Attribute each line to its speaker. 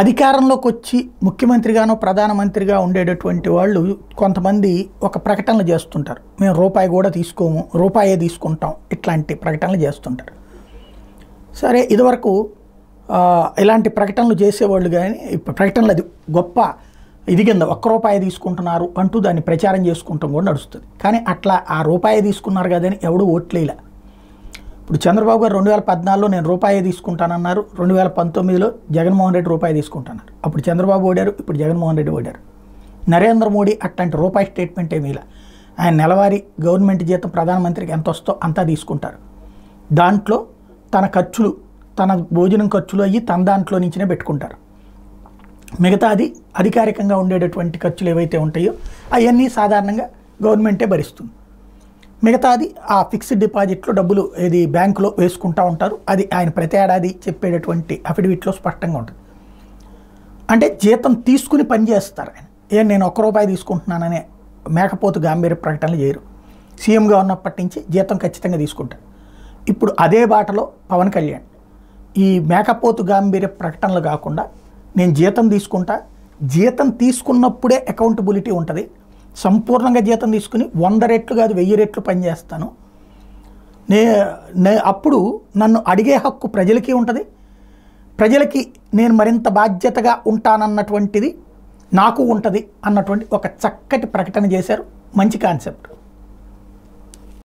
Speaker 1: అధికారంలోకి వచ్చి ముఖ్యమంత్రిగానో ప్రధానమంత్రిగా ఉండేటటువంటి వాళ్ళు కొంతమంది ఒక ప్రకటనలు చేస్తుంటారు. మేము రూపాయి కూడా తీసుకోము, రూపాయే తీసుకుంటాం, ఇట్లాంటి ప్రకటనలు చేస్తుంటారు. సరే, ఇదివరకు ఇలాంటి ప్రకటనలు చేసేవాళ్ళు, కానీ ఇప్పుడు ప్రకటనలు అది గొప్ప ఇది కింద ఒక్క రూపాయి తీసుకుంటున్నారు అంటూ దాన్ని ప్రచారం చేసుకుంటాం కూడా నడుస్తుంది. కానీ అట్లా ఆ రూపాయి తీసుకున్నారు కదని ఎవడు ఓట్లేలా. ఇప్పుడు చంద్రబాబు గారు 2014లో నేను రూపాయి తీసుకుంటానన్నారు, 2019లో జగన్మోహన్ రెడ్డి రూపాయి తీసుకుంటున్నారు. అప్పుడు చంద్రబాబు ఓడారు, ఇప్పుడు జగన్మోహన్ రెడ్డి ఓడారు. నరేంద్ర మోడీ అట్లాంటి రూపాయి స్టేట్మెంట్ ఏమీలా. ఆయన నెలవారీ గవర్నమెంట్ జీతం ప్రధానమంత్రికి ఎంత వస్తో అంతా తీసుకుంటారు. దాంట్లో తన ఖర్చులు, తన భోజనం ఖర్చులు అయ్యి తన దాంట్లో నుంచినే పెట్టుకుంటారు. మిగతాది అధికారికంగా ఉండేటటువంటి ఖర్చులు ఏవైతే ఉంటాయో అవన్నీ సాధారణంగా గవర్నమెంటే భరిస్తుంది. మిగతాది ఆ ఫిక్స్డ్ డిపాజిట్లో డబ్బులు ఏది బ్యాంకులో వేసుకుంటూ ఉంటారు. అది ఆయన ప్రతి ఏడాది చెప్పేటటువంటి అఫిడవిట్లో స్పష్టంగా ఉంటుంది. అంటే జీతం తీసుకుని పనిచేస్తారు ఆయన. నేను ₹1 తీసుకుంటున్నాననే మేకపోతు గాంభీర్య ప్రకటనలు చేయరు. సీఎంగా ఉన్నప్పటి నుంచి జీతం ఖచ్చితంగా తీసుకుంటారు. ఇప్పుడు అదే బాటలో పవన్ కళ్యాణ్ ఈ మేకపోతు గాంభీర్య ప్రకటనలు కాకుండా నేను జీతం తీసుకుంటా, జీతం తీసుకున్నప్పుడే అకౌంటబిలిటీ ఉంటుంది, సంపూర్ణంగా జీతం తీసుకుని 100 రెట్లు కాదు 1000 రెట్లు పనిచేస్తాను, అప్పుడు నన్ను అడిగే హక్కు ప్రజలకి ఉంటుంది, ప్రజలకి నేను మరింత బాధ్యతగా ఉంటానన్నటువంటిది నాకు ఉంటుంది అన్నటువంటి ఒక చక్కటి ప్రకటన చేశారు. మంచి కాన్సెప్ట్.